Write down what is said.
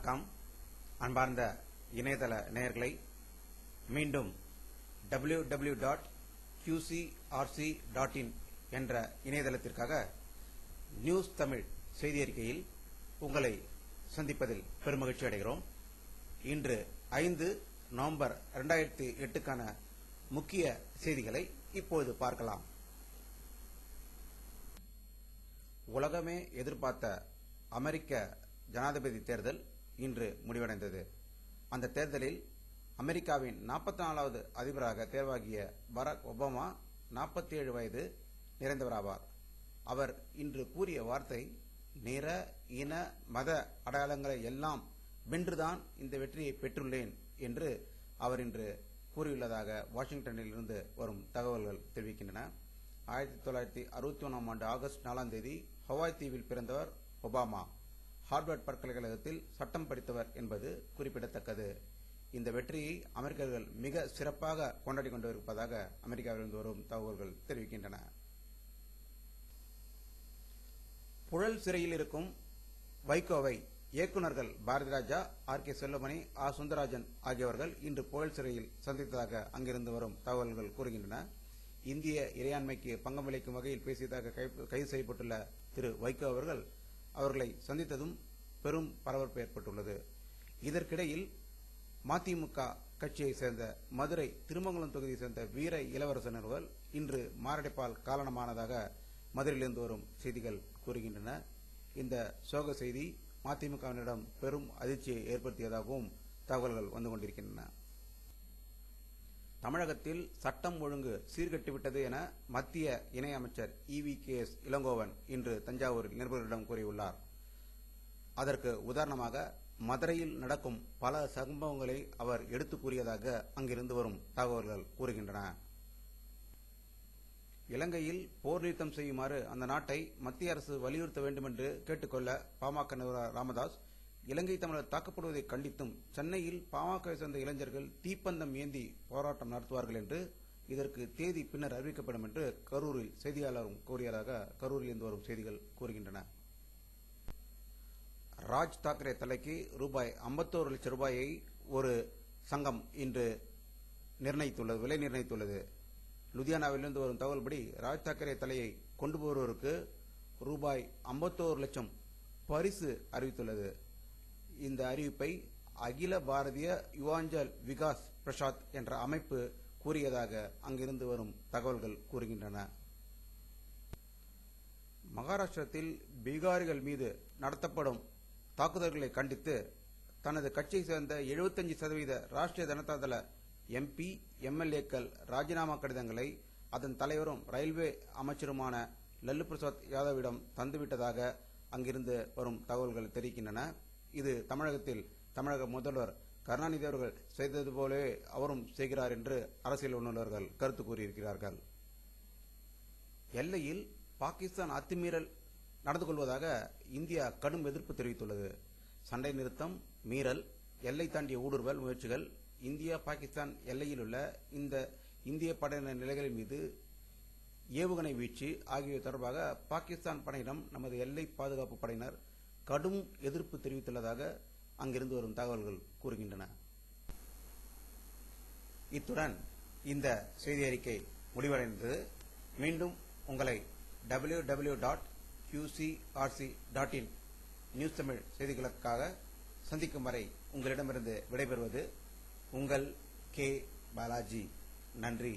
வணக்கம். அன்பார்ந்த இணையதள நேயர்களை, மீண்டும் www.qcrc.in என்ற இணையதளத்திற்காக நியூஸ் தமிழ் செய்தி அறிக்கையில் உங்களை சந்திப்பதில் பெருமகிழ்ச்சி அடைகிறோம். இன்று 5 நவம்பர் 2008க்கான முக்கிய செய்திகளை இப்பொழுது பார்க்கலாம். உலகமே எதிர்பார்த்த அமெரிக்க ஜனாதிபதி தேர்தல் இன்று முடிவடைந்தது. அந்த தேர்தலில் அமெரிக்காவின் 44வது அதிபராக தேர்வாகிய பராக் ஒபாமா 47 வயது நிறைந்தவராவார். அவர் இன்று கூறிய வார்த்தை, நிற, இன, மத அடையாளங்களை எல்லாம் வென்றுதான் இந்த வெற்றியை பெற்றுள்ளேன் என்று அவர் இன்று கூறியுள்ளதாக வாஷிங்டனில் இருந்து வரும் தகவல்கள் தெரிவிக்கின்றன. 1961ஆம் ஆண்டு ஆகஸ்ட் 4ஆம் தேதி ஹவாய் தீவில் பிறந்தவர் ஒபாமா. ஹார்வர்ட் பல்கலைக்கழகத்தில் சட்டம் படித்தவர் என்பது குறிப்பிடத்தக்கது. இந்த வெற்றியை அமெரிக்கர்கள் மிக சிறப்பாக கொண்டாடி கொண்டிருப்பதாக அமெரிக்காவிலிருந்து வரும் தகவல்கள் தெரிவிக்கின்றன. புழல் சிறையில் இருக்கும் வைகோவை இயக்குநர்கள் பாரதிராஜா, ஆர்.கே. செல்வமணி, ஆ. சுந்தரராஜன் ஆகியவர்கள் இன்று புழல் சிறையில் சந்தித்ததாக அங்கிருந்து வரும் தகவல்கள் கூறுகின்றன. இந்திய இறையாண்மைக்கு பங்கம் விளைக்கும் வகையில் பேசியதாக கைது செய்யப்பட்டுள்ள திரு வைகோ அவர்களை சந்தித்ததும் பெரும் பரபரப்பு ஏற்பட்டுள்ளது. இதற்கிடையில் மதிமுக கட்சியை சேர்ந்த மதுரை திருமங்கலம் தொகுதியை சேர்ந்த வீர இளவரசன் அவர்கள் இன்று மாரடைப்பால் காரணமானதாக மதுரையிலிருந்து வரும் செய்திகள் கூறுகின்றன. இந்த சோக செய்தி மதிமுகவினரிடம் பெரும் அதிர்ச்சியை ஏற்படுத்தியதாகவும் தகவல்கள் வந்து கொண்டிருக்கின்றன. தமிழகத்தில் சட்டம் ஒழுங்கு சீர்கெட்டுவிட்டது என மத்திய இணையமைச்சர் EVKS இளங்கோவன் இன்று தஞ்சாவூரில் நிருபர்களிடம் கூறியுள்ளார். அதற்கு உதாரணமாக மதுரையில் நடக்கும் பல சம்பவங்களை அவர் எடுத்துக் கூறியதாக அங்கிருந்து வரும் தகவல்கள் கூறுகின்றன. இலங்கையில் போர் நிறுத்தம் செய்யுமாறு அந்த நாட்டை மத்திய அரசு வலியுறுத்த வேண்டும் என்று கேட்டுக்கொள்ள பாமக நிறுவனர் ராமதாஸ், இலங்கை தமிழர் தாக்கப்படுவதை கண்டித்தும் சென்னையில் பாமகவை சேர்ந்த இளைஞர்கள் தீப்பந்தம் ஏந்தி போராட்டம் நடத்துவார்கள் என்று, இதற்கு தேதி பின்னர் அறிவிக்கப்படும் என்று கரூரில் செய்தியாளரும் கூறியதாக கரூரில் இருந்து வரும் செய்திகள் கூறுகின்றன. ராஜ் தாக்கரே தலைக்கு ரூபாய் 51 லட்சம் ரூபாயை ஒரு சங்கம் இன்று விலை நிர்ணயித்துள்ளது. லுதியானாவிலிருந்து வரும் தகவல்படி ராஜ் தாக்கரே தலையை கொண்டு போவதற்கு ரூபாய் 51 லட்சம் பரிசு அறிவித்துள்ளது. இந்த அறிவிப்பை அகில பாரதிய யுவாஞ்சல் விகாஸ் பிரசாத் என்ற அமைப்பு கூறியதாக அங்கிருந்து வரும் தகவல்கள் கூறுகின்றன. மகாராஷ்டிரத்தில் பீகாரிகள் மீது நடத்தப்படும் தாக்குதல்களை கண்டித்து தனது கட்சியை சேர்ந்த 75% ராஷ்டிரிய ஜனதா தள MP, MLAக்கள் ராஜினாமா கடிதங்களை அதன் தலைவரும் ரயில்வே அமைச்சருமான லல்லு பிரசாத் யாதவிடம் தந்துவிட்டதாக அங்கிருந்து வரும் தகவல்கள் தெரிவிக்கின்றன. இது தமிழகத்தில் தமிழக முதல்வர் கருணாநிதி அவர்கள் செய்தது போலவே அவரும் செய்கிறார் என்று அரசியல் வல்லுநர்கள் கருத்து கூறியிருக்கிறார்கள். எல்லையில் பாகிஸ்தான் அத்துமீறல் நடந்து கொள்வதாக இந்தியா கடும் எதிர்ப்பு தெரிவித்துள்ளது. சண்டை நிறுத்தம் மீறல், எல்லை தாண்டிய ஊடுருவல் முயற்சிகள், இந்தியா பாகிஸ்தான் எல்லையில் உள்ள இந்த இந்திய படையினர் நிலைகளின் மீது ஏவுகணை வீச்சு ஆகியவை தொடர்பாக பாகிஸ்தான் படையிடம் நமது எல்லை பாதுகாப்பு படையினர் கடும் எதிர்ப்பு தெரிவித்துள்ளதாக அங்கிருந்து வரும் தகவல்கள் கூறுகின்றன. இத்துடன் இந்த செய்தி அறிக்கை முடிவடைந்தது. மீண்டும் உங்களை www.qcrc.in நியூஸ் தமிழ் செய்திகளுக்காக சந்திக்கும் வரை உங்களிடமிருந்து விடைபெறுவது உங்கள் K. பாலாஜி. நன்றி.